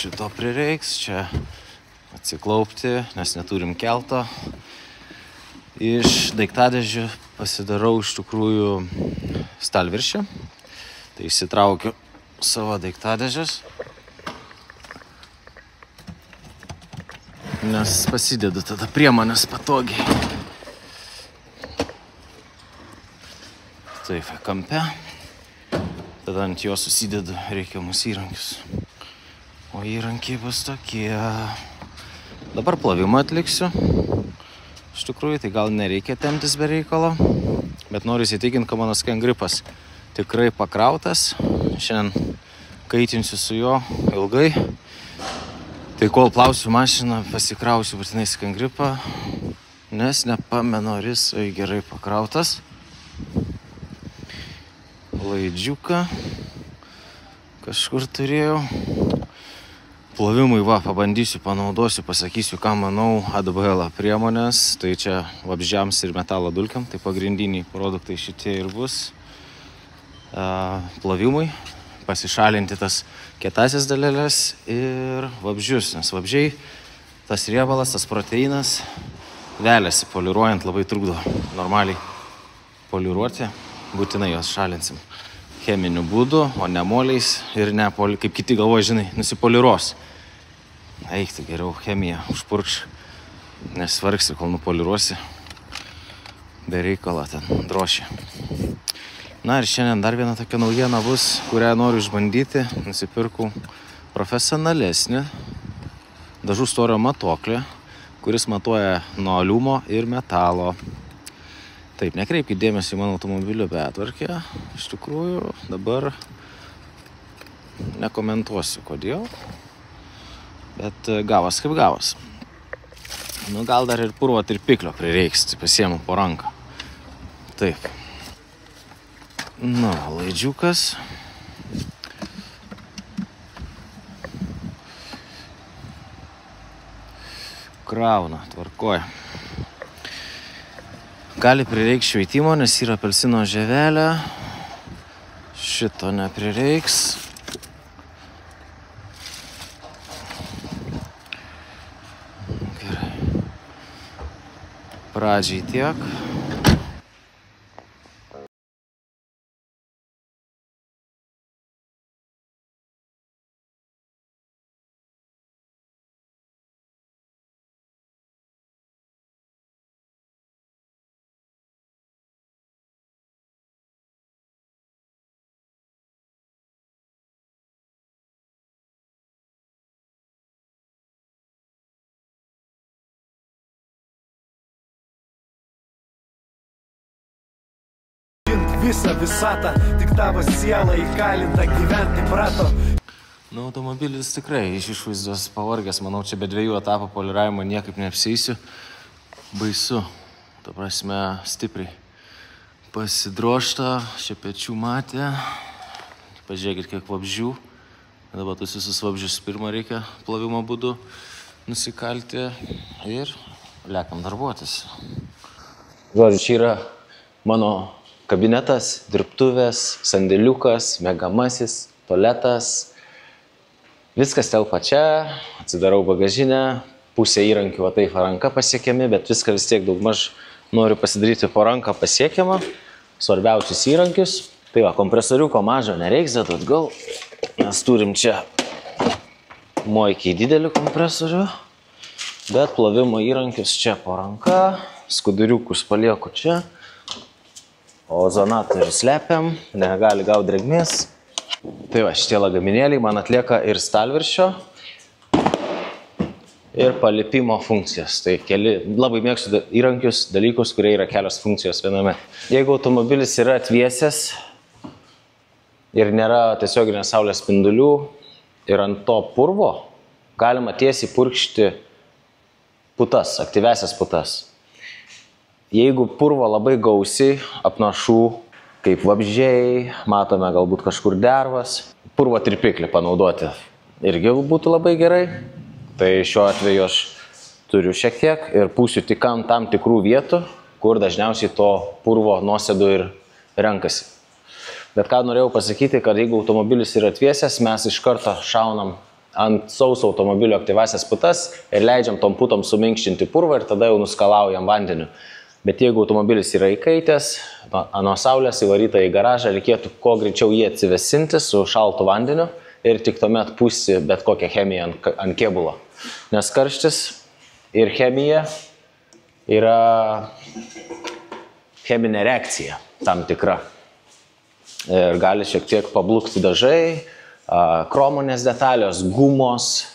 šito prireiks, čia atsiklaupti, nes neturim kelto. Iš daiktadėžių pasidarau iš tikrųjų stalviršį. Tai išsitraukiu savo daiktadėžės, nes pasidedu tada priemonės patogiai. Taip, kampe. Tada ant jo susidedu reikiamus įrankius. O įrankiai bus tokie. Dabar plovimą atliksiu. Iš tikrųjų, tai gal nereikia temptis be reikalo, bet noriu įsitikinti, kad mano skengripas tikrai pakrautas. Šiandien kaitinsiu su juo ilgai. Tai kol plausiu mašiną, pasikrausiu būtinai skengripą, nes nepamenu, ar jisai gerai pakrautas. Laidžiuką kažkur turėjau. Plovimui pabandysiu, panaudosiu, pasakysiu, ką manau ADBL priemonės. Tai čia vabzdžiams ir metalo dulkiam, tai pagrindiniai produktai šitie ir bus. Plovimui, pasišalinti tas kietasias daleles ir vabzdžius, nes vabzdžiai, tas riebalas, tas proteinas veliasi poliruojant, labai trukdo normaliai poliruoti. Būtinai jos šalinsim cheminiu būdu, o ne moliais ir ne, kaip kiti galvoja, žinai, nusipoliruos. Eik, tai geriau chemiją užpurkš, nes vargsi, kol nupoliruosi, be reikalo ten droši. Na ir šiandien dar viena tokia naujiena bus, kurią noriu išbandyti. Nusipirkau profesionalesnį dažų storio matuoklį, kuris matuoja nuo aliumo ir metalo. Taip, nekreipkite dėmesį į mano automobilio betvarkę. Iš tikrųjų, dabar nekomentuosiu, kodėl. Bet gavas kaip gavas. Nu, gal dar ir purvo tirpiklio prireiks, tai pasiemu po ranką. Taip. Nu, laidžiukas. Krauna, tvarkoja. Gali prireiks šveitimo, nes yra apelsino žievelė. Šito neprireiks. Gerai. Pradžiai tiek. Visą visatą, tik tavo siela įkalinta gyventi prato. Nu, automobilis tikrai iš išvaizdos pavargęs, manau, čia be 2 etapų poliravimo niekaip neapsieisiu. Baisu, ta prasme, stipriai pasidrožta, šepečių matė. Pažiūrėkit, kiek vabzdžių. Dabar tuos visus vabzdžius pirmą reikia plovimo būdu nusikalti ir liekam darbuotis. Žodžiu, čia yra mano kabinetas, dirbtuvės, sandėliukas, miegamasis, tualetas. Viskas telpa čia, atsidarau bagažinę, pusė įrankių va taip ranka pasiekiami, bet viską vis tiek daugmaž noriu pasidaryti po ranką pasiekiamą. Svarbiausius įrankius. Tai va, kompresoriuko mažo nereiks, bet atgal. Mes turim čia moikiai didelį kompresorių, bet plovimo įrankius čia po ranka, skuduriukus palieku čia. Ozonatorių slepiam, negali gauti drėgmės. Tai va, šitie lagaminėliai man atlieka ir stalviršio, ir palipimo funkcijas. Tai labai mėgstu įrankius, dalykus, kurie yra kelios funkcijos viename. Jeigu automobilis yra atviesęs ir nėra tiesioginės saulės spindulių ir ant to purvo, galima tiesiai purkšti putas, aktyviasias putas. Jeigu purvo labai gausiai, apnašų, kaip vabzdžiai, matome galbūt kažkur dervas, purvo tirpiklį panaudoti irgi būtų labai gerai. Tai šiuo atveju aš turiu šiek tiek ir pūsiu tik ant tam tikrų vietų, kur dažniausiai to purvo nuosėdų ir renkasi. Bet ką norėjau pasakyti, kad jeigu automobilis yra atviesęs, mes iš karto šaunam ant sauso automobilio aktyvasias putas ir leidžiam tom putom suminkštinti purvą ir tada jau nuskalaujam vandeniu. Bet jeigu automobilis yra įkaitęs, nuo saulės įvaryta į garažą, reikėtų kuo greičiau jį atsivesinti su šaltu vandeniu ir tik tuomet pūsti bet kokią chemiją ant kėbulo. Nes karštis ir chemija yra cheminė reakcija tam tikra. Ir gali šiek tiek pablukti dažai, kromonės detalės, gumos,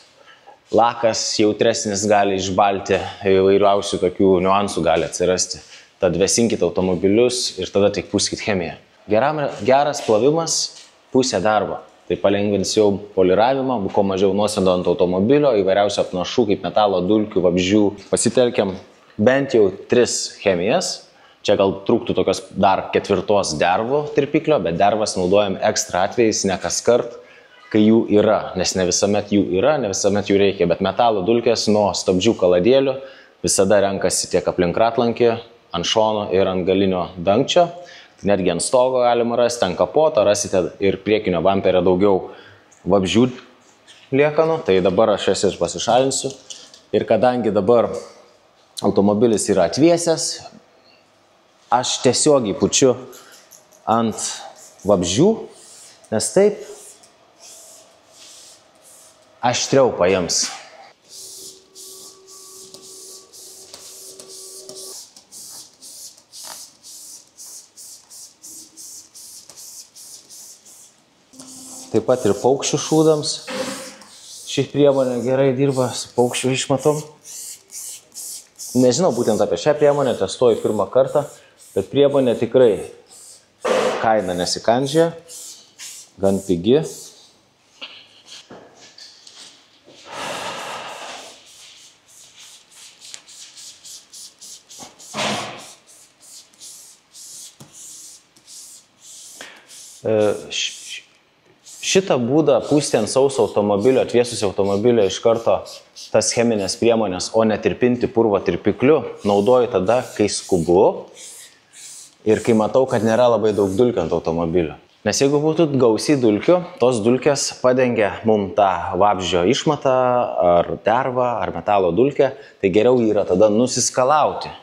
lakas jautresnis gali išbalti, įvairiausių tokių niuansų gali atsirasti. Tad vesinkite automobilius ir tada tik pūskit chemiją. Geras plovimas pusė darbo. Tai palengvins jau poliravimą, kuo mažiau nuosėdų ant automobilio, įvairiausių apnašų kaip metalo, dulkių, vabzdžių. Pasitelkiam bent jau 3 chemijas. Čia gal trūktų tokios dar 4 dervų tirpiklio, bet dervas naudojam ekstra atvejais, ne kas kart, kai jų yra, nes ne visuomet jų yra, ne visuomet jų reikia, bet metalo dulkės nuo stabdžių kaladėlių visada renkasi tiek aplink ratlankį, ant šono ir ant galinio dangčio. Netgi ant stogo galima rasti, ant kapoto rasite ir priekinio bamperio daugiau vabzdžių liekanų, tai dabar aš jas pasišalinsiu. Ir kadangi dabar automobilis yra atvėsęs, aš tiesiogiai pučiu ant vabzdžių, nes taip aštriau paims. Taip pat ir paukščių šūdams. Ši priemonė gerai dirba su paukščių išmatom. Nežinau būtent apie šią priemonę, testuoju pirmą kartą, bet priemonė tikrai kaina nesikandžia, gan pigi. Šitą būdą pūsti ant sauso automobilio, atvėsusio automobilio iš karto tas cheminės priemonės, o ne tirpinti purvo tirpikliu, naudoju tada, kai skubu ir kai matau, kad nėra labai daug dulkių ant automobilio. Nes jeigu būtų gausiai dulkių, tos dulkės padengia mum tą vabzdžio išmatą ar dervą ar metalo dulkę, tai geriau yra tada nusiskalauti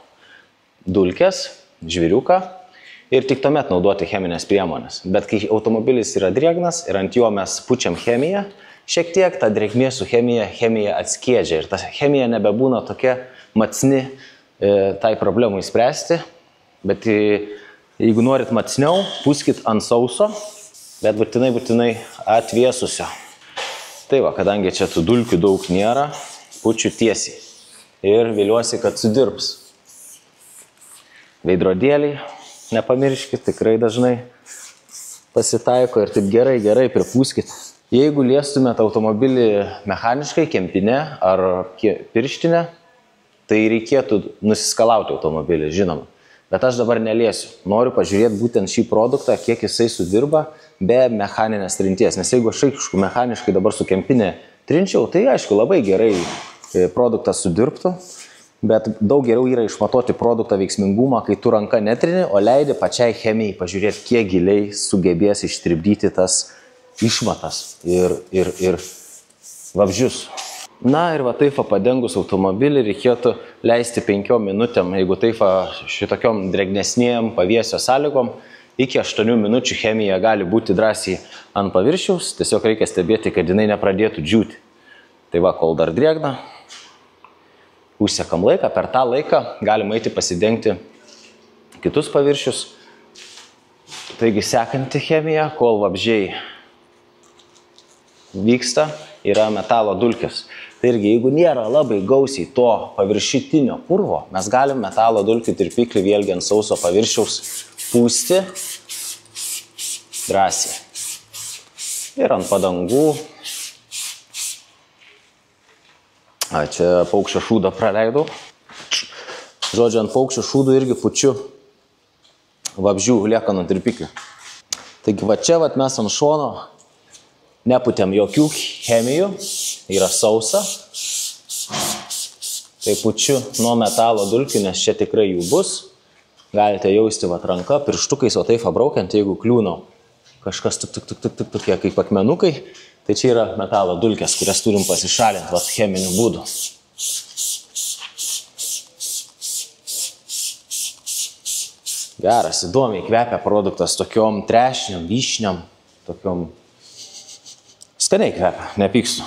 dulkės, žviriuką, ir tik tuomet naudoti cheminės priemonės. Bet kai automobilis yra drėgnas ir ant jo mes pučiam chemiją, šiek tiek ta drėgmė su chemija atskiedžia ir ta chemija nebebūna tokia macni tai problemai spręsti. Bet jeigu norit macniau, pūskit ant sauso, bet būtinai atvėsusio. Tai va, kadangi čia tų dulkių daug nėra, pučiu tiesiai ir viliuosi, kad sudirbs. Veidrodėliai. Nepamirškit, tikrai dažnai pasitaiko ir taip gerai pripūskit. Jeigu liestumėt automobilį mechaniškai, kempinę ar pirštinę, tai reikėtų nusiskalauti automobilį, žinoma. Bet aš dabar neliesiu. Noriu pažiūrėti būtent šį produktą, kiek jisai sudirba be mechaninės trinties. Nes jeigu aš aišku mechaniškai dabar su kempinė trinčiau, tai aišku labai gerai produktas sudirbtų. Bet daug geriau yra išmatuoti produktą veiksmingumą, kai tu ranka netrini, o leidi pačiai chemijai pažiūrėti, kiek giliai sugebės ištirpdyti tas išmatas ir vabzdžius. Na ir va taip padengus automobilį reikėtų leisti 5 minutėm, jeigu taip šitokiom drėgnesnėjom pavėsio sąlygom, iki 8 minučių chemija gali būti drąsiai ant paviršiaus, tiesiog reikia stebėti, kad jinai nepradėtų džiūti. Tai va, kol dar drėgna. Užsekam laiką, per tą laiką galima eiti pasidengti kitus paviršius. Taigi sekanti chemija, kol vabzdžiai vyksta, yra metalo dulkės. Tai irgi, jeigu nėra labai gausiai to paviršitinio purvo, mes galim metalo dulkių tirpiklį vėlgi ant sauso paviršiaus pūsti drąsiai. Ir ant padangų. Čia paukščio šūdą praleidau. Žodžiu, ant paukščio šūdų irgi pučiu vabzdžių liekanų tirpiklį. Taigi va čia mes ant šono neputėm jokių chemijų, yra sausa. Tai pučiu nuo metalo dulkių, nes čia tikrai jų bus. Galite jausti ranka, pirštukais, o taip braukiant, jeigu kliūna kažkas tokie kaip akmenukai, Tai čia yra metalo dulkės, kurias turim pasišalinti vat cheminiu būdu. Geras, įdomiai kvepia produktas tokiom trešniom, vyšniom, tokiom skaniai kvepia, nepykstu.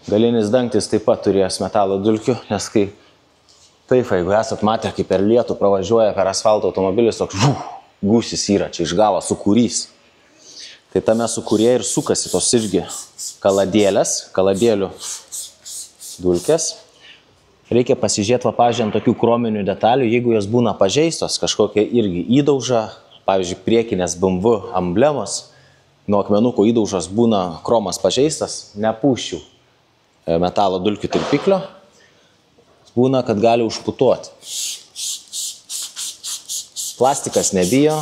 Galinis dangtis taip pat turės metalo dulkių, nes kai taip, jeigu esat matę, kaip per lietų pravažiuoja per asfalto automobilis, toks gūsis yra, čia iš galo sukūrys. Tai tame sukūrė ir sukasi tos irgi kaladėlių dulkės. Reikia pasižiūrėti, pavyzdžiui, ant tokių krominių detalių, jeigu jos būna pažeistos, kažkokia irgi įdauža, pavyzdžiui, priekinės BMW emblemos, nuo akmenuko įdaužos būna kromas pažeistas, nepūščiau metalo dulkių tirpiklio, būna, kad gali užputuoti. Plastikas nebijo,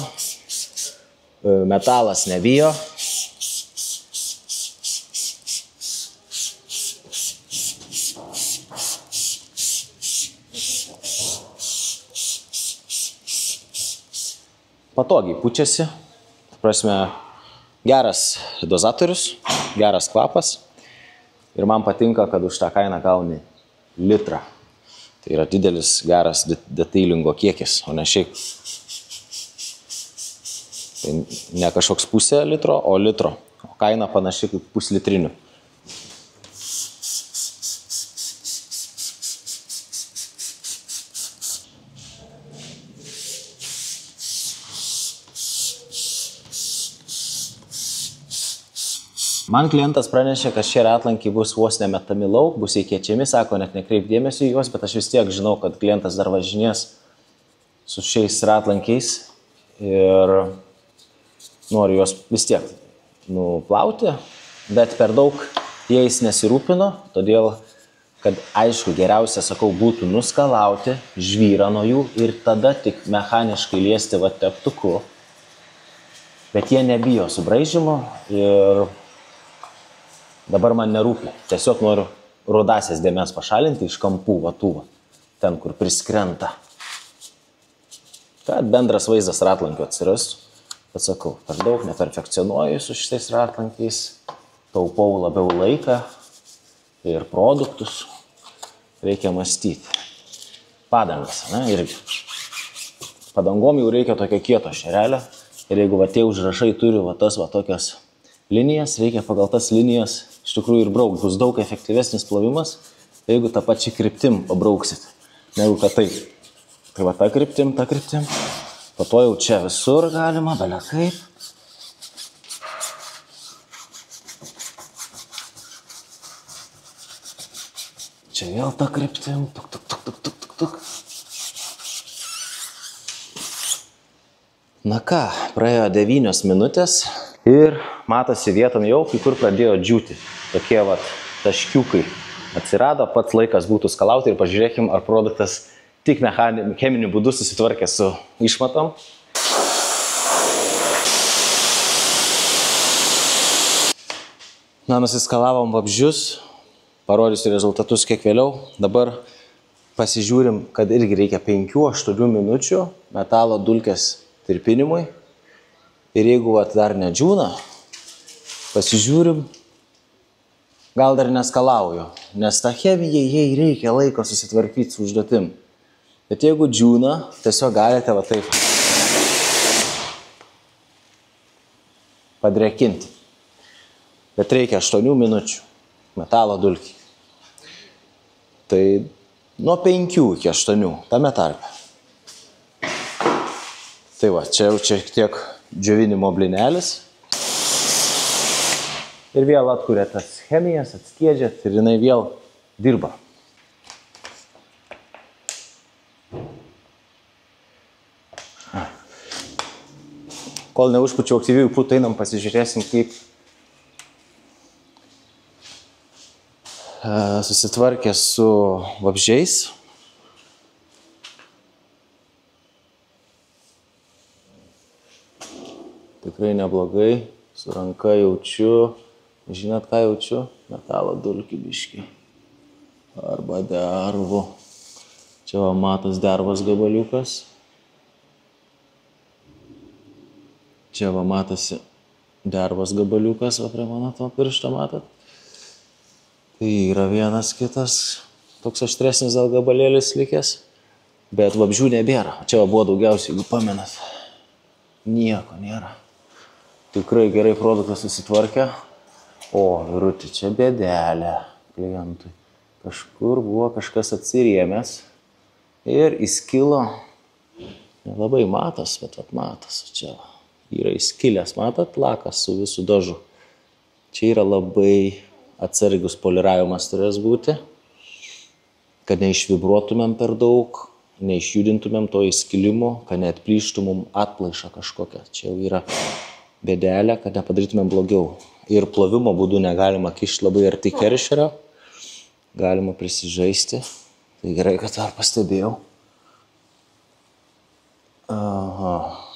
metalas nebijo. Patogiai pučiasi, prasme, geras dozatorius, geras kvapas ir man patinka, kad už tą kainą gauni litrą. Tai yra didelis, geras detailingo kiekis, o ne šiaip. Tai ne kažkoks pusė litro, o litro. O kaina panaši kaip puslitrinių. Man klientas pranešė, kad šie ratlankiai bus vos nemetami lauk, bus įkeičiami, sako, net nekreip dėmesio į juos, bet aš vis tiek žinau, kad klientas dar važinės su šiais ratlankiais ir noriu juos vis tiek nuplauti, bet per daug jais nesirūpino, todėl, kad aišku, geriausia, sakau, būtų nuskalauti žvyrą nuo jų ir tada tik mechaniškai liesti va teptuku, bet jie nebijo subraižymo ir dabar man nerūpi, tiesiog noriu rudasias dėmes pašalinti iš kampų vatuvą, ten, kur priskrenta. Kad bendras vaizdas ratlankių atsirastų, bet sakau, per daug neperfekcionuoju su šitais ratlankiais, taupau labiau laiką ir produktus, reikia mąstyti. Padangas, ne, irgi. Padangom jau reikia tokio kieto šerelio ir jeigu va tie užrašai turi va tas va tokias linijas, reikia pagal tas linijas iš tikrųjų ir brauk. Bus daug efektyvesnis plovimas, jeigu tą pačią kryptim pabrauksit, negu kad taip. Tai va ta kryptim, po to jau čia visur galima, belia kaip. Čia vėl ta kryptim, tuk. Na ką, praėjo 9 minutės. Ir matosi vietom jau, kai kur pradėjo džiūti. Tokie vat taškiukai atsirado, pats laikas būtų skalauti ir pažiūrėkim, ar produktas tik cheminiu būdu susitvarkė su išmatom. Na, nusiskalavom vabzdžius, parodysiu rezultatus kiek vėliau. Dabar pasižiūrim, kad irgi reikia 5-8 minučių metalo dulkės tirpinimui. Ir jeigu dar nedžiūna, pasižiūrim, gal dar neskalauju, nes tą chemiją jai reikia laiko susitvarkyti su užduotim. Bet jeigu džiūna, tiesiog galite va taip padrėkinti. Bet reikia 8 minučių metalo dulkį. Tai nuo 5 iki 8 tame tarpe. Tai va, čia jau šiek tiek džiovinimo blinelis. Ir vėl atkuria tas chemijas, atskiedžiat ir jinai vėl dirba. Kol neužpučiau aktyviųjų putų, einam pasižiūrėsim, kaip susitvarkė su vabzdžiais. Tikrai neblogai, su ranka jaučiu, žinot ką jaučiu? Metalo dulkių biškį. Arba dervų. Čia va matos dervos gabaliukas. Čia va matosi dervos gabaliukas, va prie mano to piršto, matot. Tai yra vienas kitas, toks aštresnis dėl gabalėlis likęs, bet vabzdžių nebėra. Čia buvo daugiausiai, jeigu pamenat. Nieko nėra. Tikrai gerai produktas susitvarkė. O, vyruti, čia bėdelė klientui. Kažkur buvo kažkas atsirėmęs ir įskilo. Nelabai matos, bet matos. Čia yra įskilęs, matot, lakas su visų dažu. Čia yra labai atsargus poliravimas turės būti, kad neišvibruotumėm per daug, neišjudintumėm to įskilimo, kad neatplyštumėm atplaišą kažkokią. Čia jau yra bėdelė, kad nepadarytumėm blogiau. Ir plovimo būdu negalima kišti labai arti keršerio. Galima prisižaisti. Tai gerai, kad dar pastebėjau. Aha,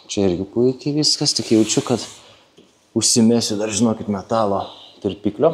čia irgi puikiai viskas, tik jaučiu, kad užsimėsiu dar, žinokit, metalo tirpiklio.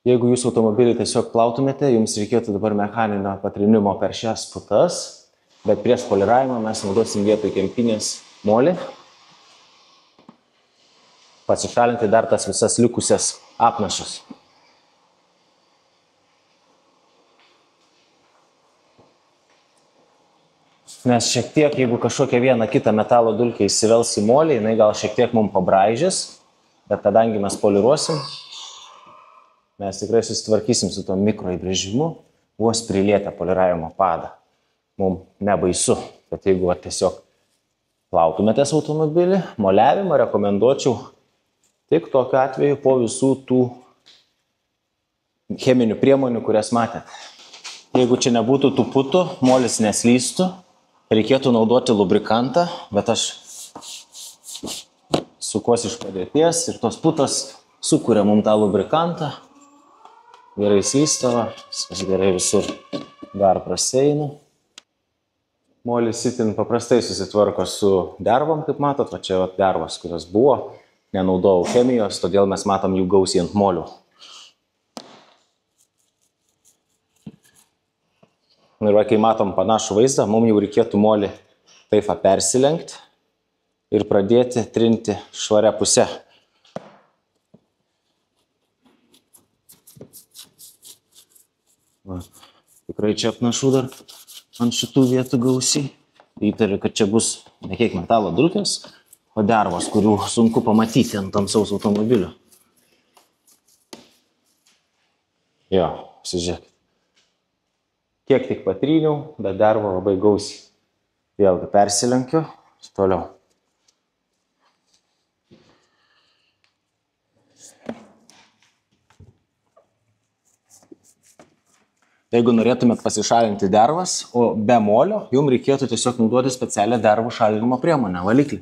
Jeigu jūs automobilį tiesiog plautumėte, jums reikėtų dabar mechaninio patrinimo per šias putas, bet prieš poliravimą mes naudosim vietoj kempinės molį. Pasišalinti dar tas visas likusias apnašas. Nes šiek tiek, jeigu kažkokią vieną kitą metalo dulkę įsivels į molį, jinai gal šiek tiek mums pabraižys, bet kadangi mes poliruosim, mes tikrai susitvarkysim su tom mikroįbrėžimu, vos prilietę poliravimo padą. Mums nebaisu, bet jeigu tiesiog plautumėtės automobilį, moliavimą rekomenduočiau tik tokiu atveju po visų tų cheminių priemonių, kurias matėte. Jeigu čia nebūtų tų putų, molis neslystų, reikėtų naudoti lubrikantą, bet aš sukuosi iš padėties ir tos putos sukuria mums tą lubrikantą. Gerai slystava, viskas gerai visur dar praseina. Molis itin paprastai susitvarko su dervom, kaip matot, va čia dervos, kurios buvo, nenaudojau chemijos, todėl mes matom jų gausiai ant molių. Ir va, kai matom panašų vaizdą, mums jau reikėtų molį taip persilenkti ir pradėti trinti švaria puse. Va, tikrai čia apnašų dar ant šitų vietų gausiai. Įtariu, kad čia bus ne kiek metalo dulkės, o dervos, kurių sunku pamatyti ant tamsaus automobilio. Jo, pasižiūrėkit. Kiek tik patryniau, bet dervo labai gausiai. Vėlgi persilenkiu, toliau. Jeigu norėtumėt pasišalinti dervas, o be molio, jums reikėtų tiesiog naudoti specialią dervų šalinimo priemonę, valiklį.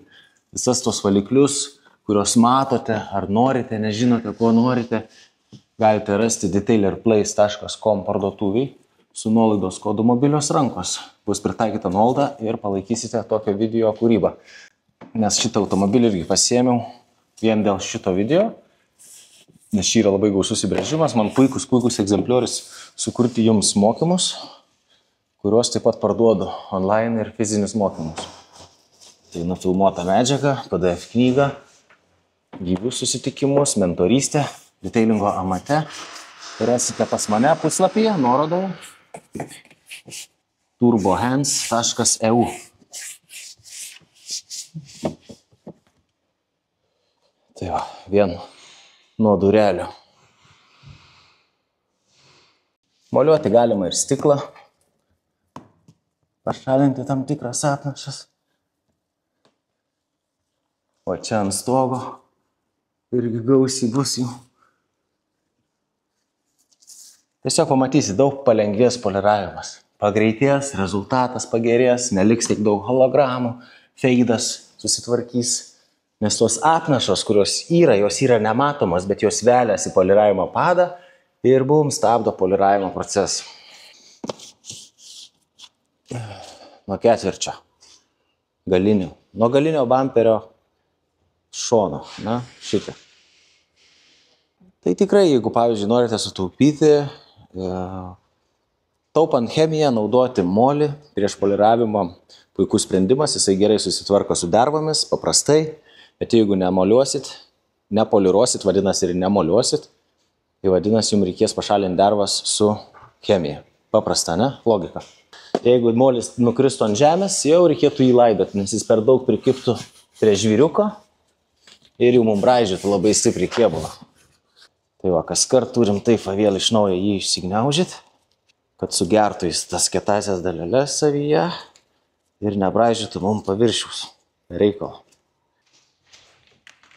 Visas tos valiklius, kuriuos matote, ar norite, nežinote, ko norite, galite rasti detailerplace.com parduotuviai su nuolaidos kodu mobilios rankos. Bus pritaikyta nuolaida ir palaikysite tokio video kūrybą. Nes šitą automobilį irgi pasiėmiau vien dėl šito video. Nes šį yra labai gausus įbrėžimas, man puikus egzempliorius sukurti jums mokymus, kuriuos taip pat parduodu online ir fizinius mokymus. Tai nufilmuota medžiaga, PDF knyga, gyvus susitikimus, mentorystė, detailingo amate. Rasite pas mane puslapyje, nuorodoje turbohands.eu. Tai va, vien nuo durelio. Moliuoti galima ir stiklą, pašalinti tam tikras apnašas. O čia ant stogo irgi gausiai bus jų. Tiesiog pamatysi, daug palengvės poliravimas. Pagreitės, rezultatas pagerės, neliks tiek daug hologramų, feidas susitvarkys. Nes tos apnašos, kurios yra, jos yra nematomos, bet jos veliasi poliravimo padą ir stabdo poliravimo procesą. Nuo ketvirčio galinių. Nuo galinio bamperio šono. Na, šitą. Tai tikrai, jeigu, pavyzdžiui, norite sutaupyti, taupant chemiją, naudoti molį prieš poliravimą, puikus sprendimas, jisai gerai susitvarko su dervomis, paprastai, bet jeigu nemoliuosit, nepoliruosit, vadinasi ir nemoliuosit, tai vadinasi, jums reikės pašalinti dervas su chemija. Paprasta, ne? Logika. Jeigu molis nukristų ant žemės, jau reikėtų jį laidoti, nes jis per daug prikiptų prie žvyriuko ir jau mums braižytų labai stipriai kėbulą. Tai va, kas kart turim taip vėl iš naujo jį išsigniaužyti, kad sugertų jis tas kietąsias daleles savyje ir nebraižytų mums paviršiaus reikalo.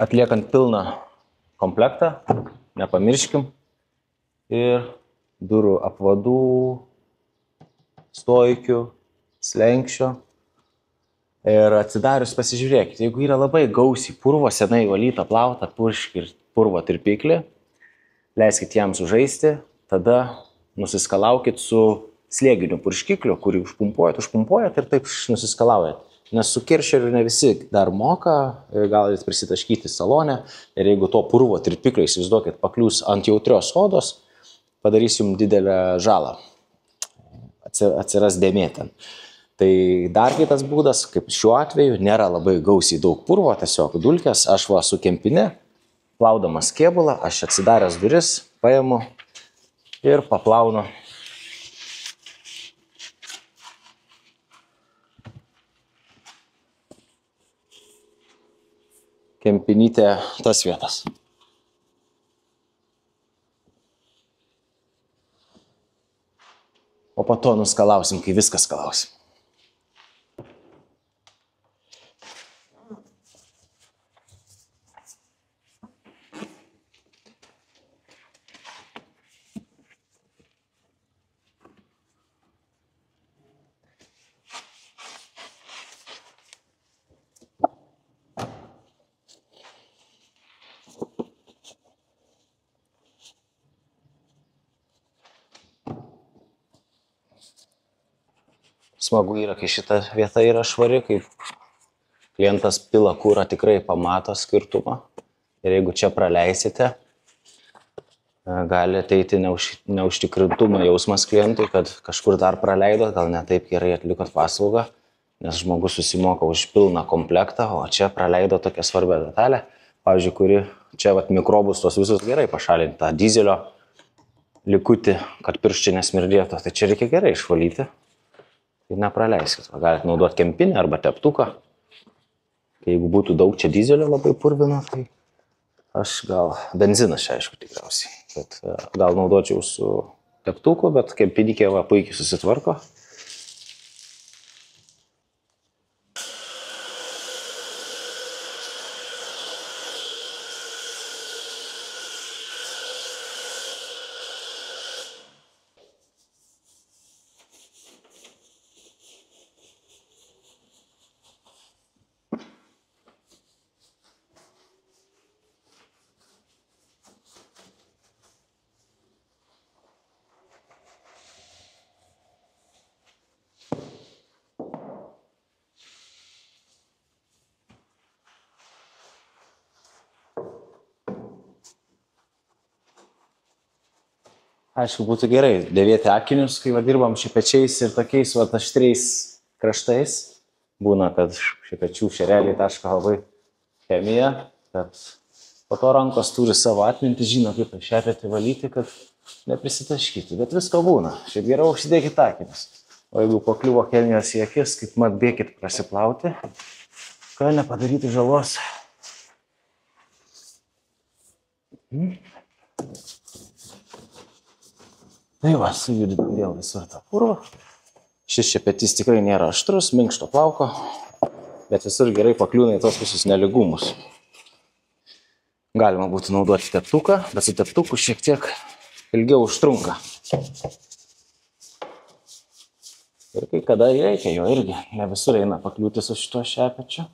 Atliekant pilną komplektą, nepamirškim ir durų apvadų, stojkių, slenkščio. Ir atsidarius pasižiūrėkite, jeigu yra labai gausiai purvo, senai valyta, plauta, purvo tirpiklį, leiskit jam sužaisti, tada nusiskalaukit su slėginiu purškikliu, kurį užpumpuojat ir taip nusiskalaujat. Nes su kiršeriu ne visi dar moka, galit prisitaškyti salone ir jeigu to purvo tirpiklio, įsivaizduokit, paklius ant jautrios odos, padarys jums didelę žalą. Atsiras dėmė ten. Tai dar kitas būdas, kaip šiuo atveju, nėra labai gausiai daug purvo, tiesiog dulkės, aš va su kempine, plaudamas kėbulą, aš atsidaręs duris, paimu ir paplaunu kempinytę tas vietas. O po to nuskalausim, kai viską skalausim. Smagu yra, kai šita vieta yra švari, kai klientas pila kūrą, tikrai pamato skirtumą. Ir jeigu čia praleisite, gali ateiti neužtikrintumo jausmas klientui, kad kažkur dar praleidot, gal ne taip gerai atlikot paslaugą, nes žmogus susimoka už pilną komplektą, o čia praleido tokią svarbią detalę, pavyzdžiui, kuri čia mikrobus tos visus gerai pašalinti, tą dizelio likutį, kad pirščiai nesmirdėtų, tai čia reikia gerai išvalyti. Tai nepraleiskit. Galite naudoti kempinę arba teptuką. Jeigu būtų daug čia dizelio labai purvino, tai aš gal benzinas čia aišku tikriausiai. Bet gal naudočiau su teptuku, bet kempinikė va puikiai susitvarko. Aišku, būtų gerai dėvėti akinius, kai dirbam šepečiais ir tokiais aštriais kraštais. Būna, kad šepečių šereliai taška labai chemiją, bet po to rankos turi savo atmintį, žino, kaip šepetį valyti, kad neprisitaškyti. Bet visko būna. Šiaip geriau užsidėkit akinius. O jeigu pakliuvo chemijos į akis, kaip mat bėkit prasiplauti, kad nepadaryti žalos. Tai va, sujudinam vėl visur tą purvą. Šis šepetys tikrai nėra aštrus, minkšto plauko. bet visur gerai pakliūna į tos visus neligumus. Galima būtų naudoti teptuką, bet su teptuku šiek tiek ilgiau užtrunka. Ir kai kada reikia jo irgi, ne visur eina pakliūti su šituo šepečiu.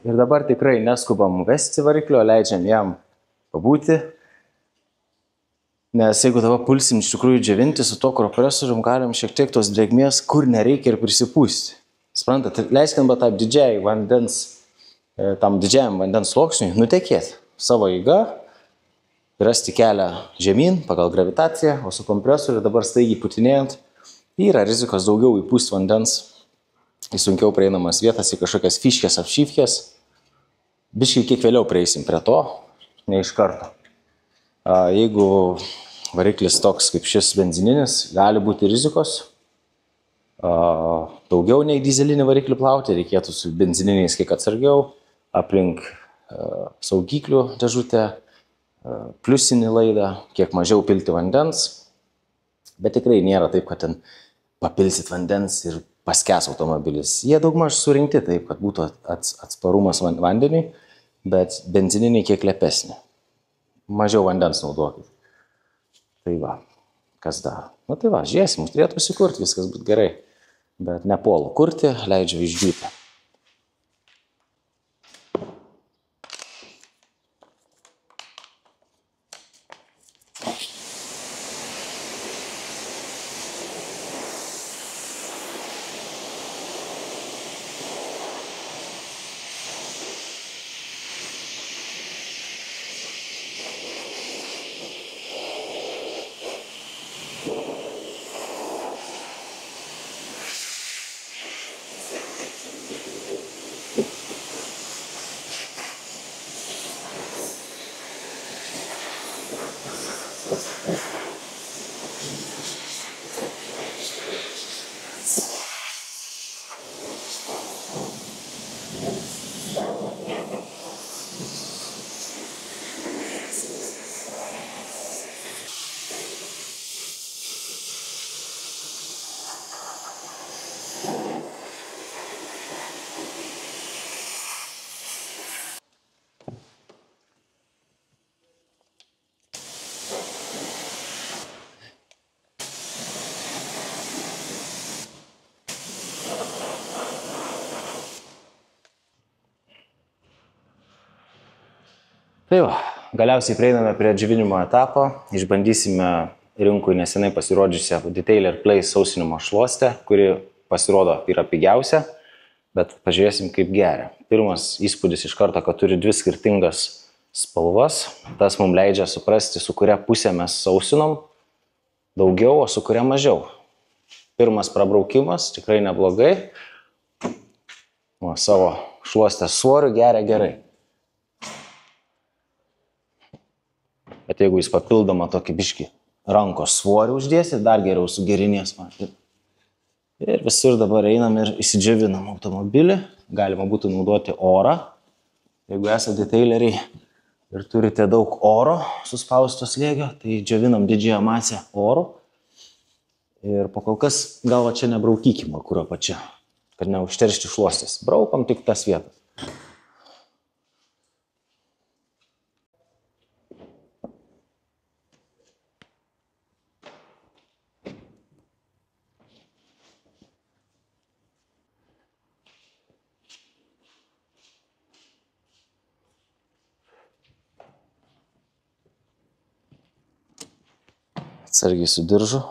Ir dabar tikrai neskubam vesti variklio, leidžiam jam pabūti. Nes jeigu dabar pulsim iš tikrųjų džiovinti su to kompresorium, galim šiek tiek tos drėgmės, kur nereikia ir prisipūsti. Sprantat, leiskim bet tam didžiajam vandens sluoksniui nutekėti savo eiga, rasti kelią žemyn pagal gravitaciją, o su kompresoriu dabar staigiai putinėjant yra rizikos daugiau įpūsti vandens į sunkiau prieinamas vietas, į kažkokias fiškės, apšyfkės. Biškai kiek vėliau prieisim prie to, ne iš karto. Jeigu variklis toks kaip šis benzininis, gali būti rizikos. Daugiau nei dizelinį variklį plauti, reikėtų su benzininiais kiek atsargiau, aplink saugiklių dėžutę, pliusinį laidą, kiek mažiau pilti vandens. Bet tikrai nėra taip, kad ten papilsit vandens ir paskęs automobilis. Jie daugmaž surinkti taip, kad būtų atsparumas vandeniui, bet benzininiai kiek lepesni. Mažiau vandens naudokit. Tai va, kas dar? Nu tai va, žiūrėsim, turėtų susikurti, viskas būtų gerai. Bet nepuolu kurti, leidžiu išdžiūti. Tai va, galiausiai prieiname prie džiovinimo etapo, išbandysime rinkui nesenai pasirodžiusią Detailer Play sausinimo šluostę, kuri pasirodo yra pigiausia, bet pažiūrėsim kaip geria. Pirmas įspūdis iš karto, kad turi dvi skirtingas spalvas, tas mums leidžia suprasti, su kuria pusė mes sausinom daugiau, o su kuria mažiau. Pirmas prabraukimas, tikrai neblogai, o savo šluostės svoriu geria gerai. Bet jeigu jūs papildomą tokį biškį rankos svorį uždėsit, dar geriau sugerinės man. Ir visur dabar einam ir įsidžiovinam automobilį. Galima būtų naudoti orą. Jeigu esate detaileriai ir turite daug oro suspausto slėgio, tai džiovinam didžiąją masę oro. Ir po kol kas gal čia nebraukykime kur apačia, kad neužteršti šluostės. Braukom tik tas vietas. atsargiai su diržu.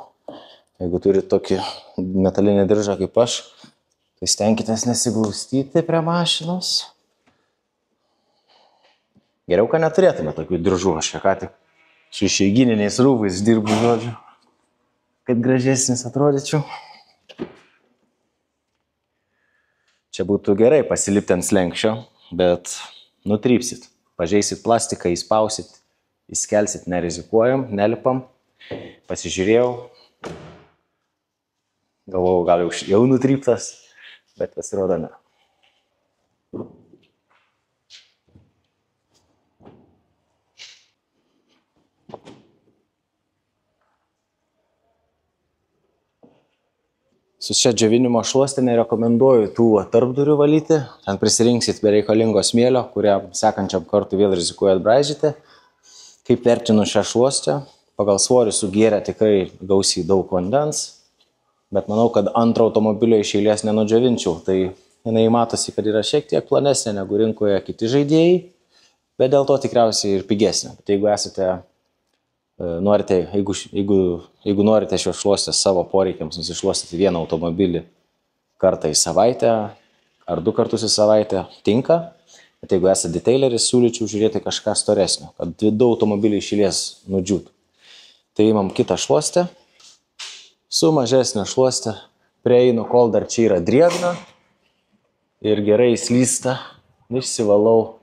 Jeigu turite tokį metalinį diržą kaip aš, tai stenkitės nesiglaustyti prie mašinos. Geriau, kad neturėtume tokių diržų. Aš čia ką tik su išeigininiais rūbais dirbu, žodžiu, kad gražesnis atrodyčiau. Čia būtų gerai pasilipti ant slenkščio, bet nutrypsit. Pažeisit plastiką, įspausit, įskelsit, nerizikuojam, nelipam. Pasižiūrėjau, galvojau, gal jau nutryptas, bet pasirodo ne. Su šia džiovinimo šluoste nerekomenduoju tų tarpdurių valyti. Ten prisirinksit bereikalingo smėlio, kurią sekančiam kartui vėl rizikuojat braižyti. Kaip vertinu šią šluostę? Pagal svorį sugėrė tikrai gausiai daug vandens, bet manau, kad antrą automobilio iš eilės nenudžiovinčiau. Tai jinai matosi, kad yra šiek tiek plonesnė negu rinkoje kiti žaidėjai, bet dėl to tikriausiai ir pigesnė. Bet jeigu jeigu norite šios šluostės savo poreikiams nusišluostyti vieną automobilį kartą į savaitę ar 2 kartus į savaitę, tinka. Bet jeigu esate detaileris, siūlyčiau žiūrėti kažką storesnio, kad 2 automobiliai iš eilės nudžiūtų. Tai imam kitą šluostę, su mažesnė šluostė, prieinu, kol dar čia yra drėgna ir gerai slysta, išsivalau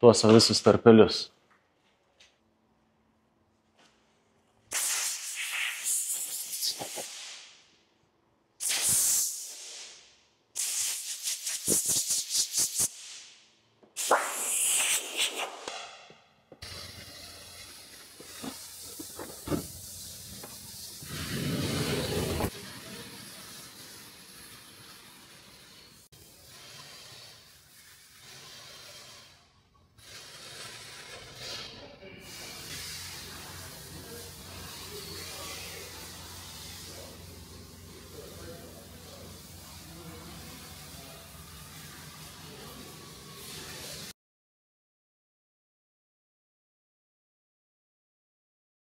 tuos visus tarpelius.